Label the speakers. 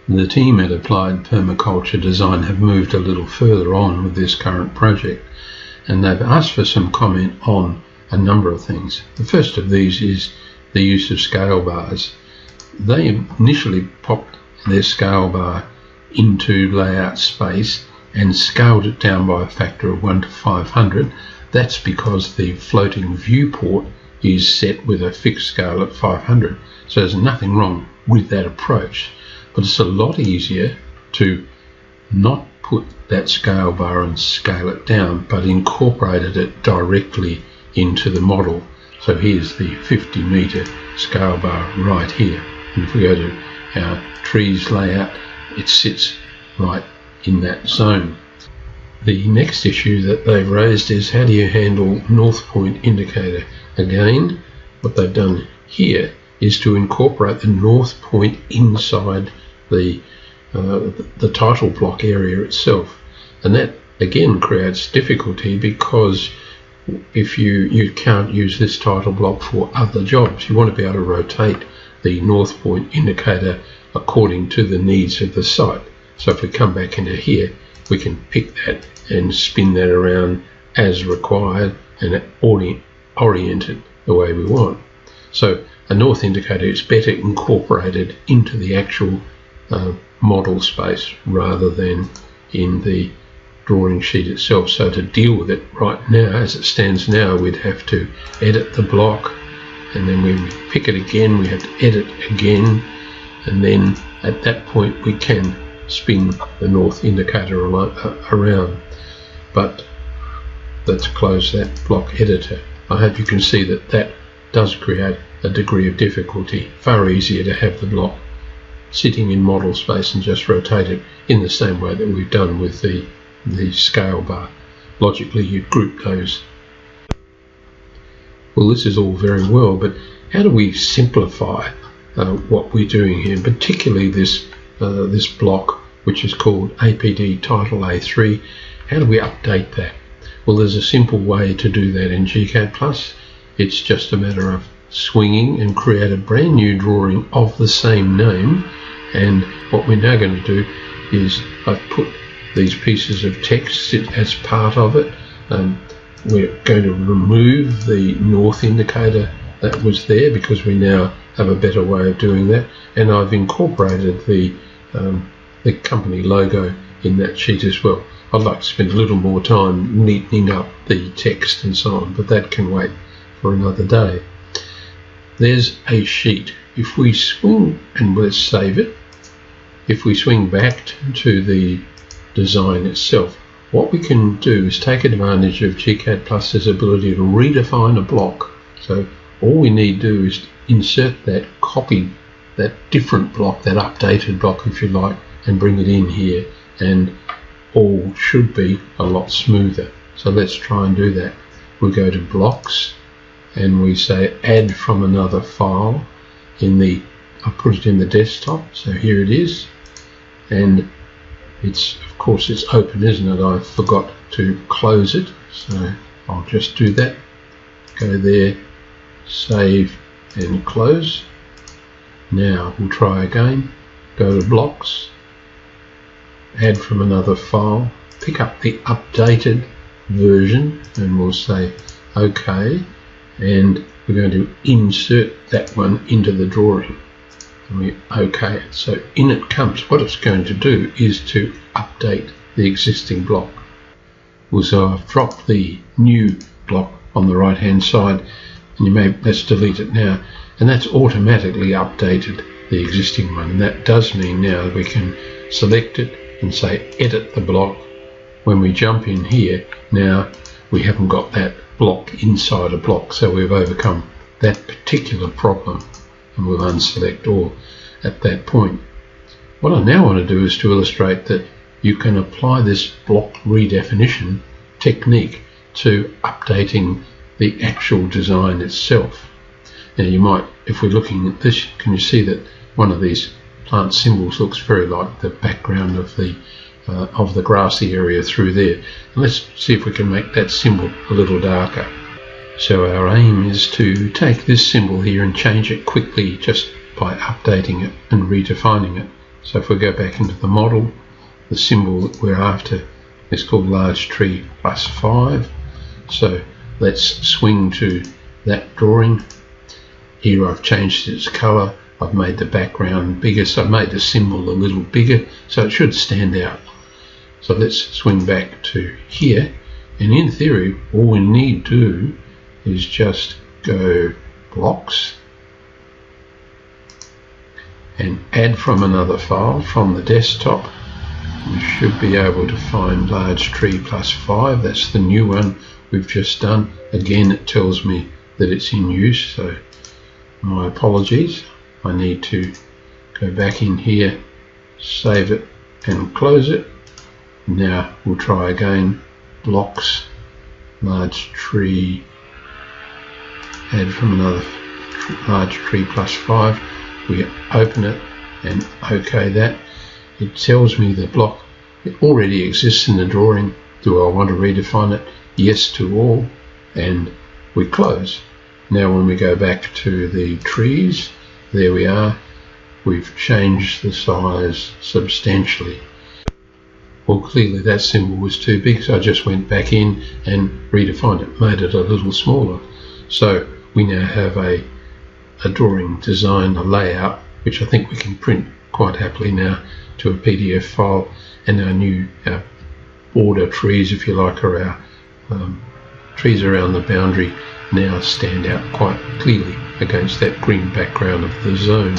Speaker 1: The team at Applied Permaculture Design have moved a little further on with this current project, and they've asked for some comment on a number of things. The first of these is the use of scale bars. They initially popped their scale bar into layout space and scaled it down by a factor of 1 to 500. That's because the floating viewport is set with a fixed scale at 500. So there's nothing wrong with that approach, but it's a lot easier to not put that scale bar and scale it down, but incorporated it directly into the model. So here's the 50 meter scale bar right here. And if we go to our trees layout, it sits right in that zone. The next issue that they've raised is how do you handle north point indicator? Again, what they've done here is to incorporate the north point inside the title block area itself, and that again creates difficulty because if you can't use this title block for other jobs, you want to be able to rotate the north point indicator according to the needs of the site. So if we come back into here, we can pick that and spin that around as required and orient it the way we want. So a north indicator is better incorporated into the actual model space rather than in the drawing sheet itself. So to deal with it right now, as it stands now, we'd have to edit the block, and then when we pick it again, we have to edit again, and then at that point we can spin the north indicator around. But let's close that block editor. I hope you can see that that does create a degree of difficulty. Far easier to have the block sitting in model space and just rotate it in the same way that we've done with the scale bar. Logically, you'd group those. Well, this is all very well, but how do we simplify what we're doing here, and particularly this block, which is called APD Title A3? How do we update that? Well, there's a simple way to do that in gCADPlus. It's just a matter of swinging and create a brand new drawing of the same name. And what we're now going to do is I've put these pieces of text as part of it. We're going to remove the north indicator that was there because we now have a better way of doing that, and I've incorporated the company logo in that sheet as well. I'd like to spend a little more time neatening up the text and so on, but that can wait for another day. There's a sheet. If we swing, and let's save it, if we swing back to the design itself, what we can do is take advantage of gCADPlus's ability to redefine a block. So all we need to do is insert that, copy that different block, that updated block if you like, and bring it in here, and all should be a lot smoother. So let's try and do that. We go to blocks and we say add from another file. I put it in the desktop, so here it is, and of course it's open, isn't it? I forgot to close it, so I'll just do that. Go there, save and close. Now we'll try again. Go to blocks, add from another file, pick up the updated version, and we'll say OK, and we're going to insert that one into the drawing. And we OK it. So in it comes. What it's going to do is to update the existing block. Well, so I've dropped the new block on the right hand side, and let's delete it now, and that's automatically updated the existing one. And that does mean now we can select it and say edit the block. When we jump in here, now we haven't got that block inside a block, so we've overcome that particular problem, and we'll unselect all at that point. What I now want to do is to illustrate that you can apply this block redefinition technique to updating the actual design itself. Now you might, if we're looking at this, can you see that one of these plant symbols looks very like the background of the grassy area through there. And let's see if we can make that symbol a little darker. So our aim is to take this symbol here and change it quickly just by updating it and redefining it. So if we go back into the model, the symbol that we're after is called large tree plus 5. So let's swing to that drawing. Here I've changed its colour, I've made the background bigger, so I've made the symbol a little bigger, so it should stand out. So let's swing back to here, and in theory all we need to do is just go blocks and add from another file from the desktop. We should be able to find large tree plus 5. That's the new one we've just done. Again, it tells me that it's in use, so my apologies. I need to go back in here, save it and close it. Now we'll try again. Blocks, large tree, add from another large tree plus 5. We open it and OK that. It tells me the block, it already exists in the drawing. Do I want to redefine it? Yes to all, and we close. Now when we go back to the trees, there we are. We've changed the size substantially. Well, clearly that symbol was too big, so I just went back in and redefined it, made it a little smaller. So we now have a drawing design, a layout, which I think we can print quite happily now to a PDF file, and our new border trees, if you like, or our trees around the boundary now stand out quite clearly against that green background of the zone.